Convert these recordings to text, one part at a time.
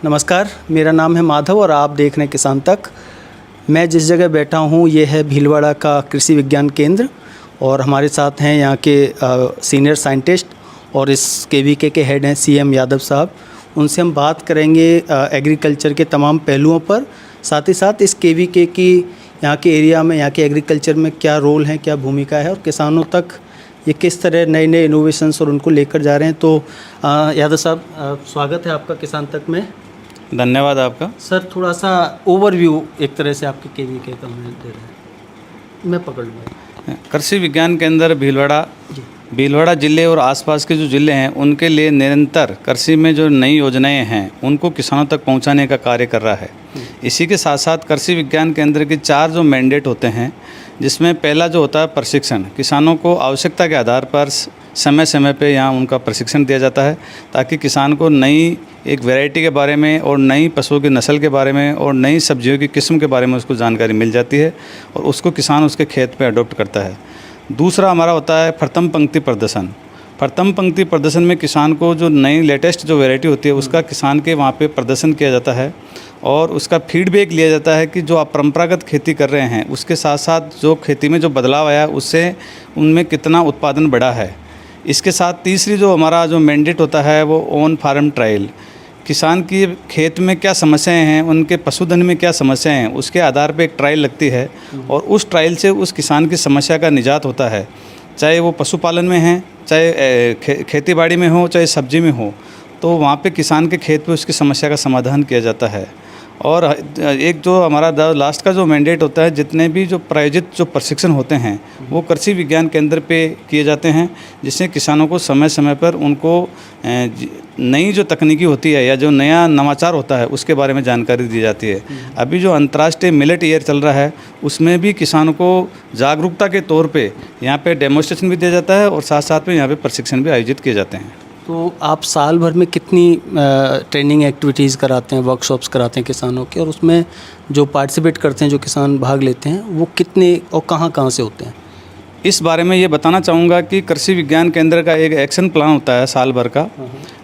नमस्कार, मेरा नाम है माधव और आप देख रहे हैं किसान तक। मैं जिस जगह बैठा हूँ ये है भीलवाड़ा का कृषि विज्ञान केंद्र और हमारे साथ हैं यहाँ के सीनियर साइंटिस्ट और इस केवीके के हेड हैं सीएम यादव साहब। उनसे हम बात करेंगे एग्रीकल्चर के तमाम पहलुओं पर, साथ ही साथ इस केवीके की यहाँ के एरिया में, यहाँ के एग्रीकल्चर में क्या रोल है, क्या भूमिका है और किसानों तक ये किस तरह नए नए इनोवेशंस और उनको लेकर जा रहे हैं। तो यादव साहब, स्वागत है आपका किसान तक में। धन्यवाद आपका। सर, थोड़ा सा ओवरव्यू एक तरह से आपके केवीके का मैं दे रहे हैं, मैं पकड़ लूँगा। कृषि विज्ञान केंद्र भीलवाड़ा जिले और आसपास के जो ज़िले हैं उनके लिए निरंतर कृषि में जो नई योजनाएं हैं उनको किसानों तक पहुंचाने का कार्य कर रहा है। इसी के साथ साथ कृषि विज्ञान केंद्र के 4 जो मैंडेट होते हैं, जिसमें पहला जो होता है प्रशिक्षण। किसानों को आवश्यकता के आधार पर समय समय पे यहाँ उनका प्रशिक्षण दिया जाता है ताकि किसान को नई एक वैरायटी के बारे में और नई पशुओं की नस्ल के बारे में और नई सब्जियों की किस्म के बारे में उसको जानकारी मिल जाती है और उसको किसान उसके खेत पे अडॉप्ट करता है। दूसरा हमारा होता है प्रथम पंक्ति प्रदर्शन। प्रथम पंक्ति प्रदर्शन में किसान को जो नई लेटेस्ट जो वैरायटी होती है उसका किसान के वहाँ पे प्रदर्शन किया जाता है और उसका फीडबैक लिया जाता है कि जो आप परंपरागत खेती कर रहे हैं उसके साथ साथ जो खेती में जो बदलाव आया उससे उनमें कितना उत्पादन बढ़ा है। इसके साथ तीसरी जो हमारा जो मैंडेट होता है वो ऑन फार्म ट्रायल। किसान की खेत में क्या समस्याएं हैं, उनके पशुधन में क्या समस्याएं हैं, उसके आधार पे एक ट्रायल लगती है और उस ट्रायल से उस किसान की समस्या का निजात होता है। चाहे वो पशुपालन में है, चाहे खेती बाड़ी में हो, चाहे सब्जी में हो, तो वहाँ पे किसान के खेत पे उसकी समस्या का समाधान किया जाता है। और एक जो हमारा लास्ट का जो मैंडेट होता है, जितने भी जो प्रायोजित जो प्रशिक्षण होते हैं वो कृषि विज्ञान केंद्र पे किए जाते हैं, जिससे किसानों को समय समय पर उनको नई जो तकनीकी होती है या जो नया नवाचार होता है उसके बारे में जानकारी दी जाती है। अभी जो अंतर्राष्ट्रीय मिलेट ईयर चल रहा है उसमें भी किसानों को जागरूकता के तौर पे यहाँ पे डेमोन्स्ट्रेशन भी दिया जाता है और साथ साथ में यहाँ पे प्रशिक्षण भी आयोजित किए जाते हैं। तो आप साल भर में कितनी ट्रेनिंग एक्टिविटीज़ कराते हैं, वर्कशॉप्स कराते हैं किसानों के, और उसमें जो पार्टिसिपेट करते हैं, जो किसान भाग लेते हैं, वो कितने और कहाँ कहाँ से होते हैं? इस बारे में ये बताना चाहूँगा कि कृषि विज्ञान केंद्र का एक एक्शन प्लान होता है साल भर का,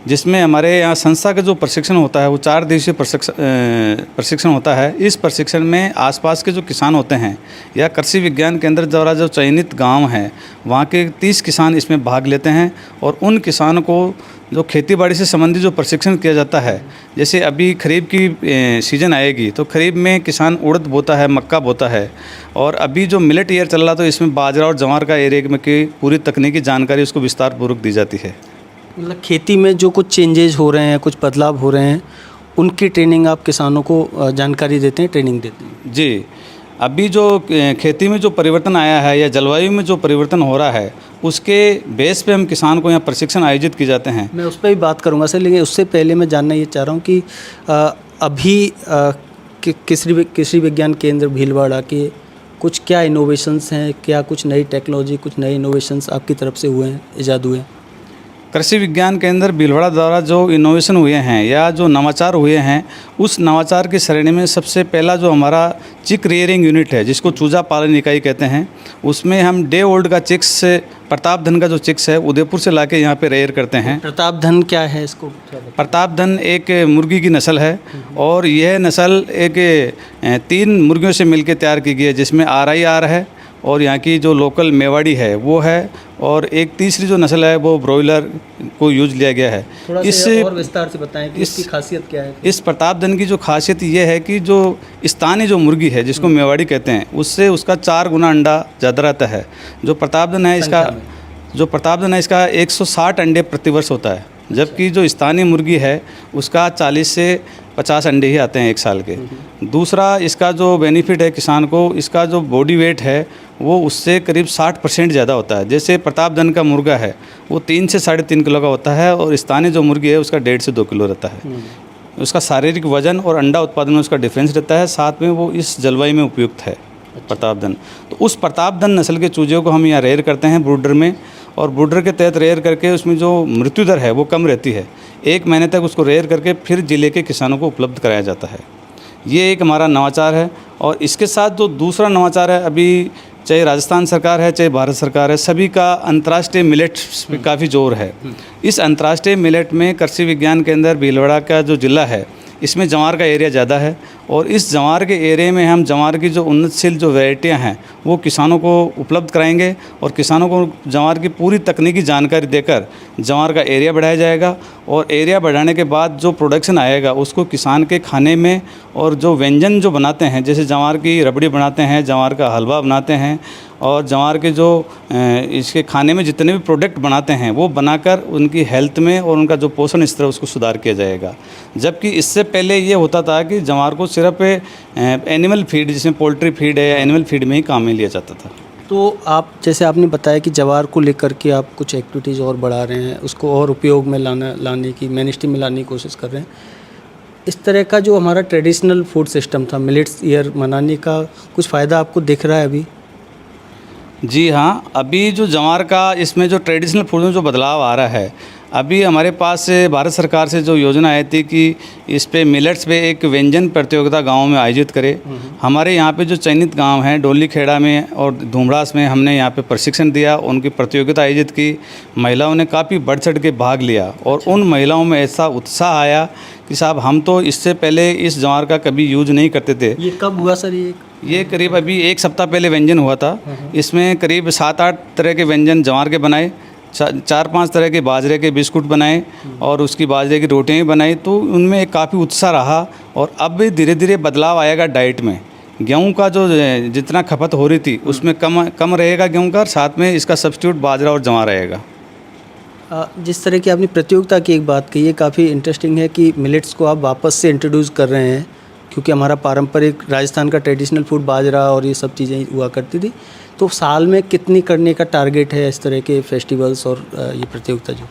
जिसमें हमारे यहाँ संस्था का जो प्रशिक्षण होता है वो 4 दिवसीय प्रशिक्षण होता है। इस प्रशिक्षण में आसपास के जो किसान होते हैं या कृषि विज्ञान केंद्र द्वारा जो चयनित गांव हैं वहाँ के 30 किसान इसमें भाग लेते हैं और उन किसानों को जो खेती बाड़ी से संबंधित जो प्रशिक्षण किया जाता है, जैसे अभी खरीफ की सीज़न आएगी तो खरीफ में किसान उड़द बोता है, मक्का बोता है, और अभी जो मिलेट ईयर चल रहा तो इसमें बाजरा और ज्वार का एरिया में की पूरी तकनीकी जानकारी उसको विस्तार पूर्वक दी जाती है। मतलब खेती में जो कुछ चेंजेज हो रहे हैं, कुछ बदलाव हो रहे हैं, उनकी ट्रेनिंग आप किसानों को जानकारी देते हैं, ट्रेनिंग देते हैं? जी, अभी जो खेती में जो परिवर्तन आया है या जलवायु में जो परिवर्तन हो रहा है उसके बेस पे हम किसान को यहाँ प्रशिक्षण आयोजित किए जाते हैं। मैं उस पर भी बात करूँगा सर, लेकिन उससे पहले मैं जानना ये चाह रहा हूँ कि अभी कृषि विज्ञान केंद्र भीलवाड़ा के कुछ क्या इनोवेशंस हैं, क्या कुछ नई टेक्नोलॉजी, कुछ नए इनोवेशंस आपकी तरफ से हुए हैं, ईजाद हुए हैं? कृषि विज्ञान केंद्र भीलवाड़ा द्वारा जो इनोवेशन हुए हैं या जो नवाचार हुए हैं, उस नवाचार की श्रेणी में सबसे पहला जो हमारा चिक रेयरिंग यूनिट है, जिसको चूजा पालन इकाई कहते हैं, उसमें हम डे ओल्ड का चिक्स प्रतापधन का जो चिक्स है उदयपुर से लाके यहाँ पे रेयर करते हैं। प्रतापधन क्या है इसको? प्रतापधन एक मुर्गी की नस्ल है और यह नस्ल एक 3 मुर्गियों से मिलकर तैयार की गई है, जिसमें RIR है और यहाँ की जो लोकल मेवाड़ी है वो है, और एक तीसरी जो नस्ल है वो ब्रॉयलर को यूज लिया गया है। इससे और विस्तार से बताएं कि इसकी खासियत क्या है? इस प्रतापधन की जो खासियत ये है कि जो स्थानीय जो मुर्गी है जिसको मेवाड़ी कहते हैं, उससे उसका 4 गुना अंडा ज़्यादा रहता है। जो प्रतापधन है इसका 160 अंडे प्रतिवर्ष होता है, जबकि जो स्थानीय मुर्गी है उसका 40 से 50 अंडे ही आते हैं 1 साल के। दूसरा इसका जो बेनिफिट है किसान को, इसका जो बॉडी वेट है वो उससे करीब 60% ज़्यादा होता है। जैसे प्रतापधन का मुर्गा है वो 3 से 3.5 किलो का होता है और स्थानीय जो मुर्गी है उसका 1.5 से 2 किलो रहता है। उसका शारीरिक वजन और अंडा उत्पादन में उसका डिफरेंस रहता है, साथ में वो इस जलवायु में उपयुक्त है प्रतापधन। तो उस प्रतापधन नस्ल के चूज़ों को हम यहाँ रेयर करते हैं ब्रूडर में, और ब्रूडर के तहत रेयर करके उसमें जो मृत्यु दर है वो कम रहती है। 1 महीने तक उसको रेयर करके फिर ज़िले के किसानों को उपलब्ध कराया जाता है। ये एक हमारा नवाचार है। और इसके साथ जो दूसरा नवाचार है, अभी चाहे राजस्थान सरकार है चाहे भारत सरकार है, सभी का अंतर्राष्ट्रीय मिलेट्स पे काफ़ी जोर है। इस अंतर्राष्ट्रीय मिलेट में कृषि विज्ञान केंद्र भीलवाड़ा का जो ज़िला है, इसमें जवार का एरिया ज़्यादा है और इस जवार के एरिया में हम जवार की जो उन्नतशील जो वैरायटियाँ हैं वो किसानों को उपलब्ध कराएंगे और किसानों को जवार की पूरी तकनीकी जानकारी देकर जवार का एरिया बढ़ाया जाएगा और एरिया बढ़ाने के बाद जो प्रोडक्शन आएगा उसको किसान के खाने में और जो व्यंजन जो बनाते हैं, जैसे जवार की रबड़ी बनाते हैं, जवार का हलवा बनाते हैं और जवार के जो इसके खाने में जितने भी प्रोडक्ट बनाते हैं वो बनाकर उनकी हेल्थ में और उनका जो पोषण स्तर उसको सुधार किया जाएगा। जबकि इससे पहले ये होता था कि जवार को सिर्फ एनिमल फीड, जिसमें पोल्ट्री फीड है या एनिमल फीड में ही काम में लिया जाता था। तो आप जैसे आपने बताया कि जवार को लेकर के आप कुछ एक्टिविटीज़ और बढ़ा रहे हैं, उसको और उपयोग में लाने की, मेनस्ट्रीम में लाने की कोशिश कर रहे हैं। इस तरह का जो हमारा ट्रेडिशनल फूड सिस्टम था, मिलेट्स ईयर मनाने का कुछ फ़ायदा आपको दिख रहा है अभी? जी हाँ, अभी जो जवार का इसमें जो ट्रेडिशनल फूड में जो बदलाव आ रहा है, अभी हमारे पास भारत सरकार से जो योजना आई थी कि इस पे मिलेट्स पे एक व्यंजन प्रतियोगिता गाँव में आयोजित करे। हमारे यहाँ पे जो चयनित गांव हैं डोली खेड़ा में और धूमड़ास में हमने यहाँ पे प्रशिक्षण दिया, उनकी प्रतियोगिता आयोजित की। महिलाओं ने काफ़ी बढ़ चढ़ के भाग लिया और उन महिलाओं में ऐसा उत्साह आया कि साहब हम तो इससे पहले इस जवार का कभी यूज नहीं करते थे। ये कब हुआ सर? ये करीब अभी 1 सप्ताह पहले व्यंजन हुआ था। इसमें करीब 7-8 तरह के व्यंजन जवार के बनाए, 4-5 तरह के बाजरे के बिस्कुट बनाए और उसकी बाजरे की रोटियां भी बनाई। तो उनमें एक काफ़ी उत्साह रहा और अब भी धीरे धीरे बदलाव आएगा डाइट में। गेहूं का जो जितना खपत हो रही थी उसमें कम रहेगा गेहूं का, और साथ में इसका सब्स्टिट्यूट बाजरा और जवार रहेगा। जिस तरह की आपने प्रतियोगिता की एक बात कही है, काफ़ी इंटरेस्टिंग है कि मिलेट्स को आप वापस से इंट्रोड्यूस कर रहे हैं, क्योंकि हमारा पारंपरिक राजस्थान का ट्रेडिशनल फूड बाजरा और ये सब चीज़ें हुआ करती थी। तो साल में कितनी करने का टारगेट है इस तरह के फेस्टिवल्स और ये प्रतियोगिता?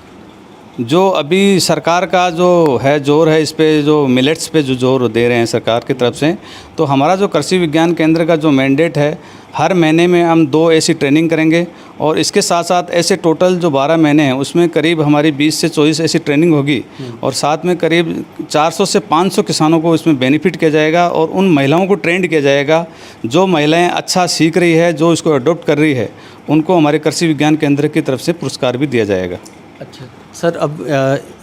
जो अभी सरकार का जो है जोर है इस पे, जो मिलेट्स पे जो जोर दे रहे हैं सरकार की तरफ से, तो हमारा जो कृषि विज्ञान केंद्र का जो मैंडेट है, हर महीने में हम 2 ऐसी ट्रेनिंग करेंगे और इसके साथ साथ ऐसे टोटल जो 12 महीने हैं उसमें करीब हमारी 20 से 24 ऐसी ट्रेनिंग होगी और साथ में करीब 400 से 500 किसानों को इसमें बेनिफिट किया जाएगा और उन महिलाओं को ट्रेंड किया जाएगा। जो महिलाएं अच्छा सीख रही है, जो इसको अडॉप्ट कर रही है, उनको हमारे कृषि विज्ञान केंद्र की तरफ से पुरस्कार भी दिया जाएगा। अच्छा सर,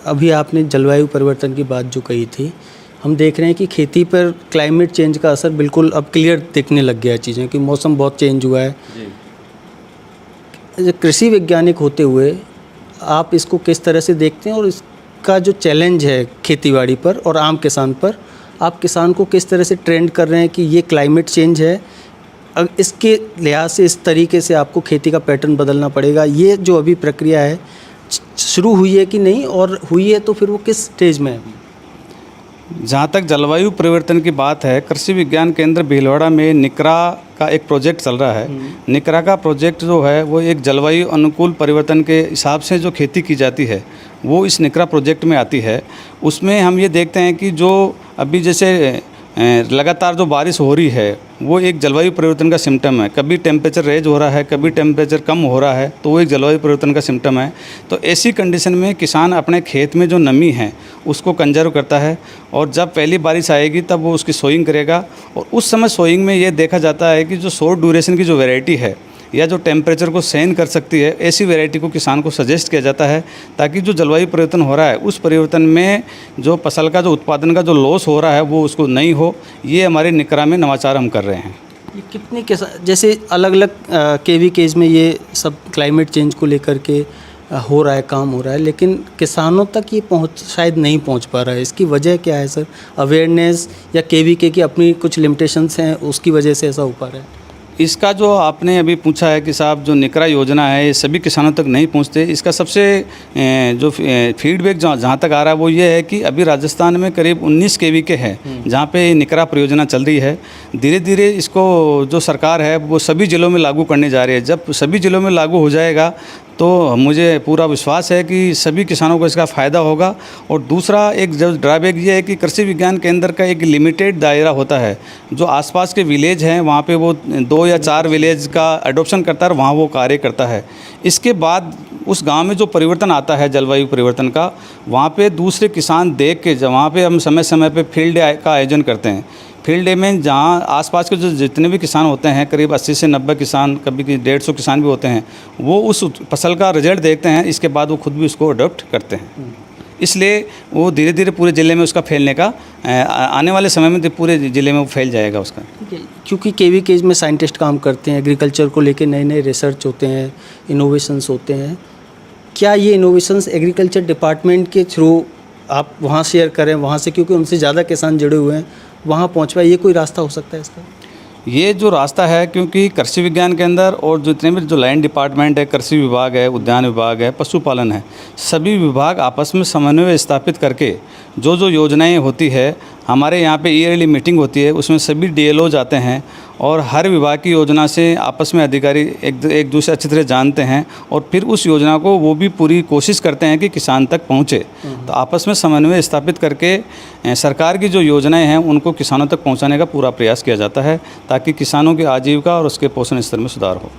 अभी आपने जलवायु परिवर्तन की बात जो कही थी, हम देख रहे हैं कि खेती पर क्लाइमेट चेंज का असर बिल्कुल अब क्लियर दिखने लग गया है चीज़ें, कि मौसम बहुत चेंज हुआ है। कृषि वैज्ञानिक होते हुए आप इसको किस तरह से देखते हैं और इसका जो चैलेंज है खेतीबाड़ी पर और आम किसान पर, आप किसान को किस तरह से ट्रेंड कर रहे हैं कि ये क्लाइमेट चेंज है, इसके लिहाज से इस तरीके से आपको खेती का पैटर्न बदलना पड़ेगा? ये जो अभी प्रक्रिया है शुरू हुई है कि नहीं, और हुई है तो फिर वो किस स्टेज में है? जहाँ तक जलवायु परिवर्तन की बात है, कृषि विज्ञान केंद्र भीलवाड़ा में निकरा का एक प्रोजेक्ट चल रहा है। निकरा का प्रोजेक्ट जो है वो एक जलवायु अनुकूल परिवर्तन के हिसाब से जो खेती की जाती है वो इस निकरा प्रोजेक्ट में आती है। उसमें हम ये देखते हैं कि जो अभी जैसे लगातार जो बारिश हो रही है वो एक जलवायु परिवर्तन का सिम्टम है। कभी टेम्परेचर रेज हो रहा है, कभी टेम्परेचर कम हो रहा है, तो वो एक जलवायु परिवर्तन का सिम्टम है। तो ऐसी कंडीशन में किसान अपने खेत में जो नमी है उसको कंजर्व करता है और जब पहली बारिश आएगी तब वो उसकी सोइंग करेगा। और उस समय सोइंग में ये देखा जाता है कि जो शॉर्ट ड्यूरेशन की जो वैरायटी है या जो टेम्परेचर को सहन कर सकती है, ऐसी वैरायटी को किसान को सजेस्ट किया जाता है, ताकि जो जलवायु परिवर्तन हो रहा है उस परिवर्तन में जो फसल का जो उत्पादन का जो लॉस हो रहा है वो उसको नहीं हो। ये हमारे निकरा में नवाचार हम कर रहे हैं। ये कितने किसान, जैसे अलग अलग केवीकेज में ये सब क्लाइमेट चेंज को लेकर के हो रहा है, काम हो रहा है, लेकिन किसानों तक ये शायद नहीं पहुंच पा रहा है। इसकी वजह क्या है सर? अवेयरनेस या केवीके की अपनी कुछ लिमिटेशंस हैं, उसकी वजह से ऐसा हो पा रहा है? इसका जो आपने अभी पूछा है कि साहब जो निकरा योजना है ये सभी किसानों तक नहीं पहुंचते, इसका सबसे जो फीडबैक जहाँ तक आ रहा है वो ये है कि अभी राजस्थान में करीब 19 केवी के है जहाँ पे निकरा परियोजना चल रही है। धीरे धीरे इसको जो सरकार है वो सभी ज़िलों में लागू करने जा रही है। जब सभी ज़िलों में लागू हो जाएगा तो मुझे पूरा विश्वास है कि सभी किसानों को इसका फ़ायदा होगा। और दूसरा एक जो ड्रॉबैक ये है कि कृषि विज्ञान केंद्र का एक लिमिटेड दायरा होता है। जो आसपास के विलेज हैं वहाँ पे वो 2 या 4 विलेज का अडॉप्शन करता है और वहाँ वो कार्य करता है। इसके बाद उस गांव में जो परिवर्तन आता है जलवायु परिवर्तन का, वहाँ पे दूसरे किसान देख के वहाँ पे हम समय समय पे फील्ड डे का आयोजन करते हैं। फील्ड डे में जहाँ आसपास के जो जितने भी किसान होते हैं, करीब 80 से 90 किसान, कभी 150 किसान भी होते हैं, वो उस फसल का रिजल्ट देखते हैं। इसके बाद वो खुद भी उसको अडॉप्ट करते हैं। इसलिए वो धीरे धीरे पूरे ज़िले में उसका फैलने का आने वाले समय में पूरे ज़िले में वो फैल जाएगा उसका। क्योंकि केवीकेज में साइंटिस्ट काम करते हैं, एग्रीकल्चर को लेके नए नए रिसर्च होते हैं, इनोवेशंस होते हैं। क्या ये इनोवेशंस एग्रीकल्चर डिपार्टमेंट के थ्रू आप वहाँ शेयर करें, वहाँ से, क्योंकि उनसे ज़्यादा किसान जुड़े हुए हैं, वहाँ पहुँच पाए, ये कोई रास्ता हो सकता है इसका? ये जो रास्ता है, क्योंकि कृषि विज्ञान के अंदर और जितने भी जो लैंड डिपार्टमेंट है, कृषि विभाग है, उद्यान विभाग है, पशुपालन है, सभी विभाग आपस में समन्वय स्थापित करके जो जो योजनाएं होती है, हमारे यहाँ पे ईयरली मीटिंग होती है, उसमें सभी डीएलओ जाते हैं और हर विभाग की योजना से आपस में अधिकारी एक दूसरे अच्छी तरह जानते हैं और फिर उस योजना को वो भी पूरी कोशिश करते हैं कि किसान तक पहुँचे। तो आपस में समन्वय स्थापित करके सरकार की जो योजनाएं हैं उनको किसानों तक पहुँचाने का पूरा प्रयास किया जाता है, ताकि किसानों की आजीविका और उसके पोषण स्तर में सुधार हो।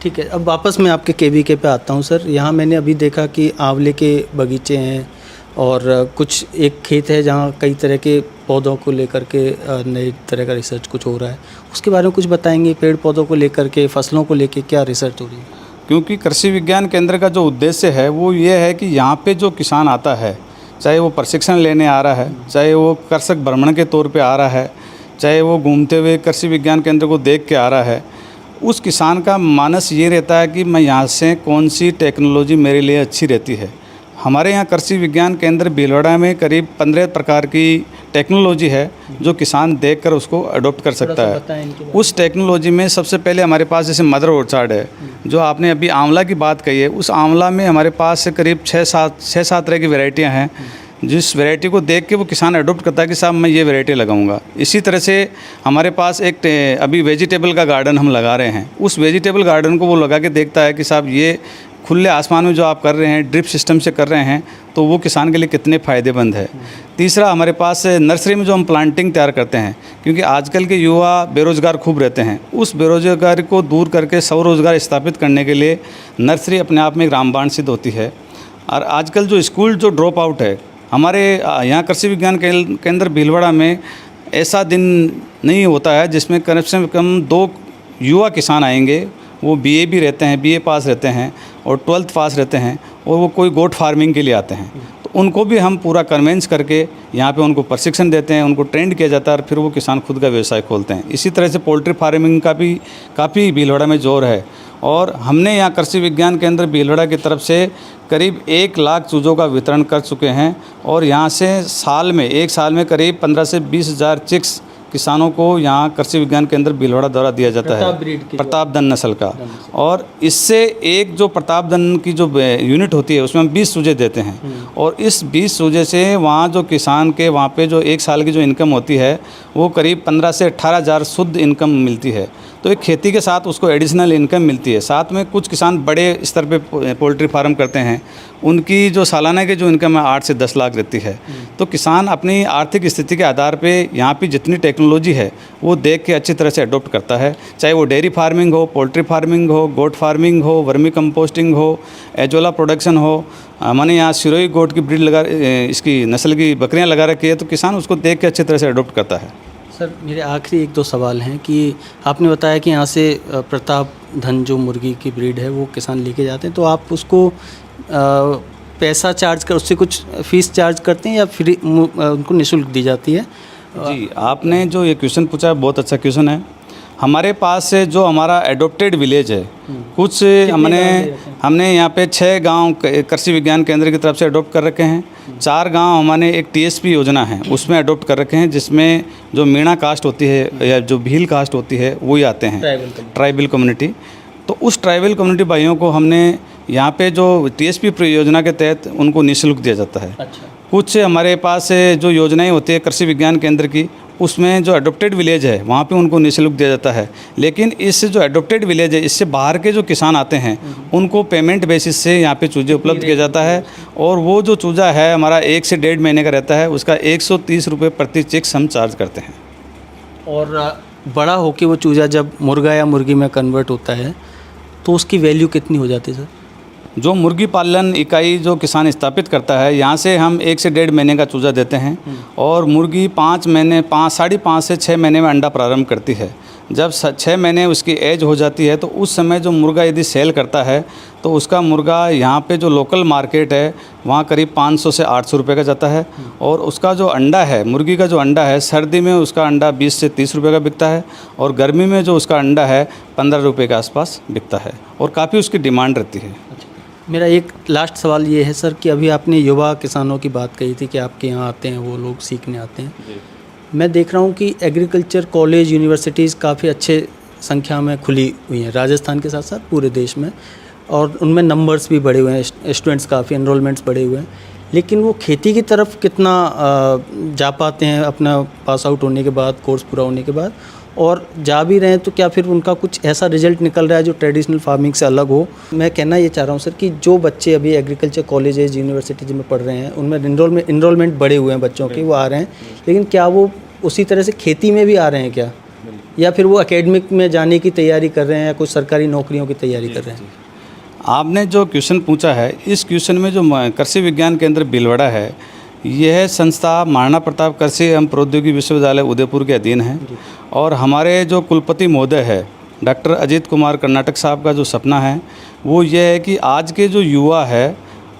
ठीक है, अब वापस मैं आपके केवीके पे आता हूँ सर। यहाँ मैंने अभी देखा कि आंवले के बगीचे हैं और कुछ एक खेत है जहाँ कई तरह के पौधों को लेकर के नए तरह का रिसर्च कुछ हो रहा है, उसके बारे में कुछ बताएंगे? पेड़ पौधों को लेकर के, फसलों को लेकर क्या रिसर्च हो रही है? क्योंकि कृषि विज्ञान केंद्र का जो उद्देश्य है वो ये है कि यहाँ पे जो किसान आता है, चाहे वो प्रशिक्षण लेने आ रहा है, चाहे वो कृषक भ्रमण के तौर पे आ रहा है, चाहे वो घूमते हुए कृषि विज्ञान केंद्र को देख के आ रहा है, उस किसान का मानस ये रहता है कि मैं यहाँ से कौन सी टेक्नोलॉजी मेरे लिए अच्छी रहती है। हमारे यहाँ कृषि विज्ञान केंद्र भीलवाड़ा में करीब 15 प्रकार की टेक्नोलॉजी है जो किसान देखकर उसको अडॉप्ट कर सकता है। उस टेक्नोलॉजी में सबसे पहले हमारे पास जैसे मदर ऑर्चार्ड है, जो आपने अभी आंवला की बात कही है, उस आंवला में हमारे पास से करीब 6-7 तरह की वैरायटियाँ हैं, जिस वैरायटी को देख के वो किसान अडॉप्ट करता है कि साहब मैं ये वैरायटी लगाऊंगा। इसी तरह से हमारे पास एक अभी वेजिटेबल का गार्डन हम लगा रहे हैं, उस वेजिटेबल गार्डन को वो लगा के देखता है कि साहब ये खुले आसमान में जो आप कर रहे हैं, ड्रिप सिस्टम से कर रहे हैं, तो वो किसान के लिए कितने फ़ायदेमंद है। तीसरा, हमारे पास नर्सरी में जो हम प्लांटिंग तैयार करते हैं, क्योंकि आजकल के युवा बेरोज़गार खूब रहते हैं, उस बेरोज़गारी को दूर करके स्वरोज़गार स्थापित करने के लिए नर्सरी अपने आप में एक रामबाण सिद्ध होती है। और आजकल जो स्कूल जो ड्रॉप आउट है, हमारे यहाँ कृषि विज्ञान केंद्र भीलवाड़ा में ऐसा दिन नहीं होता है जिसमें कम से कम 2 युवा किसान आएंगे। वो बीए भी रहते हैं, बीए पास रहते हैं और 12th पास रहते हैं, और वो कोई गोट फार्मिंग के लिए आते हैं। तो उनको भी हम पूरा कन्वेंस करके यहाँ पे उनको प्रशिक्षण देते हैं, उनको ट्रेंड किया जाता है और फिर वो किसान खुद का व्यवसाय खोलते हैं। इसी तरह से पोल्ट्री फार्मिंग का भी काफ़ी भीलवाड़ा में जोर है, और हमने यहाँ कृषि विज्ञान केंद्र भीलवाड़ा की तरफ से करीब 1 लाख चूज़ों का वितरण कर चुके हैं, और यहाँ से एक साल में करीब 15 से 20 हज़ार चिक्स किसानों को यहाँ कृषि विज्ञान केंद्र भीलवाड़ा द्वारा दिया जाता है, प्रतापधन नस्ल का। और इससे एक जो प्रतापधन की जो यूनिट होती है उसमें हम 20 चूजे देते हैं, और इस 20 चूजे से वहाँ जो किसान के वहाँ पे जो 1 साल की जो इनकम होती है वो करीब 15 से 18 हज़ार शुद्ध इनकम मिलती है। तो एक खेती के साथ उसको एडिशनल इनकम मिलती है। साथ में कुछ किसान बड़े स्तर पे पोल्ट्री फार्म करते हैं, उनकी जो सालाना की जो इनकम है 8 से 10 लाख रहती है। तो किसान अपनी आर्थिक स्थिति के आधार पे यहाँ पे जितनी टेक्नोलॉजी है वो देख के अच्छी तरह से अडॉप्ट करता है, चाहे वो डेयरी फार्मिंग हो, पोल्ट्री फार्मिंग हो, गोट फार्मिंग हो, वर्मी कंपोस्टिंग हो, एजोला प्रोडक्शन हो। मैंने यहाँ सिरोही गोट की ब्रीड इसकी नस्ल की बकरियाँ लगा रखी है, तो किसान उसको देख के अच्छी तरह से अडॉप्ट करता है। सर, मेरे आखिरी 1-2 सवाल हैं कि आपने बताया कि यहाँ से प्रताप धन जो मुर्गी की ब्रीड है वो किसान लेके जाते हैं, तो आप उसको पैसा चार्ज कर, उससे कुछ फ़ीस चार्ज करते हैं या फ्री उनको निःशुल्क दी जाती है? जी, आपने जो ये क्वेश्चन पूछा है बहुत अच्छा क्वेश्चन है। हमारे पास से जो हमारा एडोप्टेड विलेज है, कुछ हमने यहाँ पे 6 गांव कृषि विज्ञान केंद्र की तरफ से अडोप्ट कर रखे हैं। 4 गांव हमारे एक टीएसपी योजना है उसमें अडोप्ट कर रखे हैं, जिसमें जो मीणा कास्ट होती है या जो भील कास्ट होती है वही आते हैं, ट्राइबल कम्युनिटी। तो उस ट्राइबल कम्युनिटी भाइयों को हमने यहाँ पे जो टीएसपी योजना के तहत उनको निःशुल्क दिया जाता है। अच्छा। कुछ हमारे पास जो योजनाएं होती है कृषि विज्ञान केंद्र की, उसमें जो एडोप्टेड विलेज है वहाँ पे उनको निःशुल्क दिया जाता है। लेकिन इससे जो एडोप्टेड विलेज है, इससे बाहर के जो किसान आते हैं उनको पेमेंट बेसिस से यहाँ पे चूजे उपलब्ध किया जाता है, और वो जो चूजा है हमारा 1 से 1.5 महीने का रहता है, उसका 130 रुपये प्रति चिक्स हम चार्ज करते हैं। और बड़ा होके वो चूजा जब मुर्गा या मुर्गी में कन्वर्ट होता है तो उसकी वैल्यू कितनी हो जाती है सर? जो मुर्गी पालन इकाई जो किसान स्थापित करता है, यहाँ से हम 1 से 1.5 महीने का चूजा देते हैं, और मुर्गी 5.5 से 6 महीने में अंडा प्रारंभ करती है। जब 6 महीने उसकी एज हो जाती है तो उस समय जो मुर्गा यदि सेल करता है तो उसका मुर्गा यहाँ पे जो लोकल मार्केट है वहाँ करीब 500 से 800 रुपये का जाता है। और उसका जो अंडा है, मुर्गी का जो अंडा है, सर्दी में उसका अंडा 20 से 30 रुपये का बिकता है और गर्मी में जो उसका अंडा है 15 रुपये के आसपास बिकता है और काफ़ी उसकी डिमांड रहती है। मेरा एक लास्ट सवाल ये है सर कि अभी आपने युवा किसानों की बात कही थी कि आपके यहाँ आते हैं, वो लोग सीखने आते हैं। मैं देख रहा हूँ कि एग्रीकल्चर कॉलेज यूनिवर्सिटीज़ काफ़ी अच्छे संख्या में खुली हुई हैं राजस्थान के साथ साथ पूरे देश में, और उनमें नंबर्स भी बढ़े हुए हैं, स्टूडेंट्स काफ़ी, एनरोलमेंट्स बढ़े हुए हैं। लेकिन वो खेती की तरफ कितना जा पाते हैं अपना पास आउट होने के बाद, कोर्स पूरा होने के बाद, और जा भी रहे हैं तो क्या फिर उनका कुछ ऐसा रिजल्ट निकल रहा है जो ट्रेडिशनल फार्मिंग से अलग हो? मैं कहना ये चाह रहा हूँ सर कि जो बच्चे अभी एग्रीकल्चर कॉलेजेज यूनिवर्सिटीज में पढ़ रहे हैं उनमें इनरोलमेंट बढ़े हुए हैं बच्चों के, वो आ रहे हैं, लेकिन क्या वो उसी तरह से खेती में भी आ रहे हैं क्या, या फिर वो एकेडमिक में जाने की तैयारी कर रहे हैं या कुछ सरकारी नौकरियों की तैयारी कर रहे हैं? आपने जो क्वेश्चन पूछा है, इस क्वेश्चन में जो कृषि विज्ञान केंद्र भीलवाड़ा है, यह संस्था महाराणा प्रताप कृषि एवं प्रौद्योगिकी विश्वविद्यालय उदयपुर के अधीन है। और हमारे जो कुलपति महोदय है डॉक्टर अजीत कुमार कर्नाटक साहब का जो सपना है वो ये है कि आज के जो युवा है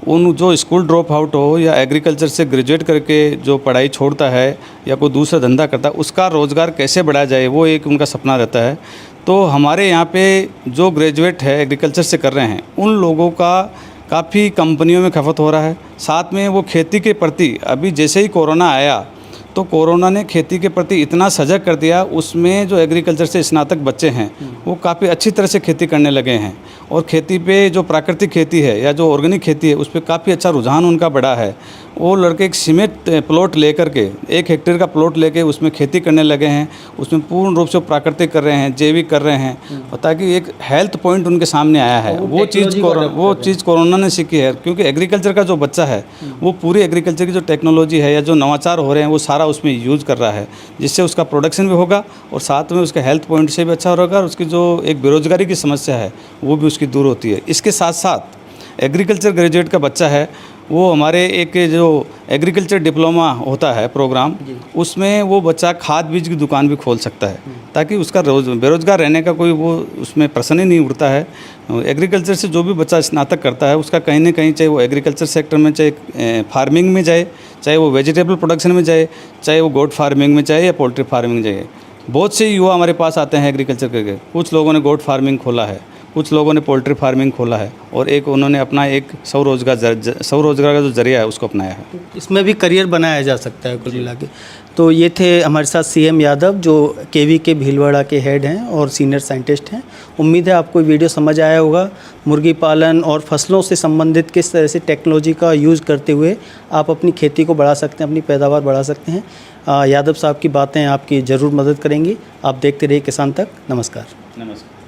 उन जो स्कूल ड्रॉप आउट हो या एग्रीकल्चर से ग्रेजुएट करके जो पढ़ाई छोड़ता है या कोई दूसरा धंधा करता है, उसका रोज़गार कैसे बढ़ाया जाए, वो एक उनका सपना रहता है। तो हमारे यहाँ पे जो ग्रेजुएट है एग्रीकल्चर से कर रहे हैं उन लोगों का काफ़ी कंपनियों में खपत हो रहा है। साथ में वो खेती के प्रति, अभी जैसे ही कोरोना आया तो कोरोना ने खेती के प्रति इतना सजग कर दिया, उसमें जो एग्रीकल्चर से स्नातक बच्चे हैं वो काफ़ी अच्छी तरह से खेती करने लगे हैं और खेती पे जो प्राकृतिक खेती है या जो ऑर्गेनिक खेती है उस पर काफ़ी अच्छा रुझान उनका बढ़ा है। वो लड़के एक सीमित प्लॉट लेकर के 1 हेक्टेयर का प्लॉट लेके उसमें खेती करने लगे हैं, उसमें पूर्ण रूप से प्राकृतिक कर रहे हैं, जैविक कर रहे हैं, और ताकि एक हेल्थ पॉइंट उनके सामने आया है। वो चीज़ कोरोना ने सीखी है, क्योंकि एग्रीकल्चर का जो बच्चा है वो पूरी एग्रीकल्चर की जो टेक्नोलॉजी है या जो नवाचार हो रहे हैं वो सारा उसमें यूज़ कर रहा है, जिससे उसका प्रोडक्शन भी होगा और साथ में उसका हेल्थ पॉइंट से भी अच्छा होगा और उसकी जो एक बेरोजगारी की समस्या है वो भी उसकी दूर होती है। इसके साथ साथ एग्रीकल्चर ग्रेजुएट का बच्चा है वो हमारे एक जो एग्रीकल्चर डिप्लोमा होता है प्रोग्राम, उसमें वो बच्चा खाद बीज की दुकान भी खोल सकता है, ताकि उसका बेरोजगार रहने का कोई वो उसमें प्रश्न ही नहीं उठता है। एग्रीकल्चर से जो भी बच्चा स्नातक करता है उसका कहीं ना कहीं, चाहे वो एग्रीकल्चर सेक्टर में, चाहे फार्मिंग में जाए, चाहे वो वेजिटेबल प्रोडक्शन में जाए, चाहे वो गोट फार्मिंग में जाए या पोल्ट्री फार्मिंग में जाए। बहुत से युवा हमारे पास आते हैं एग्रीकल्चर करके, कुछ लोगों ने गोट फार्मिंग खोला है, कुछ लोगों ने पोल्ट्री फार्मिंग खोला है और एक उन्होंने अपना एक स्वरोजगार का जो जरिया है उसको अपनाया है। इसमें भी करियर बनाया जा सकता है कुल मिला के। तो ये थे हमारे साथ सीएम यादव, जो केवी के भीलवाड़ा के हेड हैं और सीनियर साइंटिस्ट हैं। उम्मीद है आपको वीडियो समझ आया होगा। मुर्गी पालन और फसलों से संबंधित किस तरह से टेक्नोलॉजी का यूज़ करते हुए आप अपनी खेती को बढ़ा सकते हैं, अपनी पैदावार बढ़ा सकते हैं। यादव साहब की बातें आपकी ज़रूर मदद करेंगी। आप देखते रहिए किसान तक। नमस्कार। नमस्कार।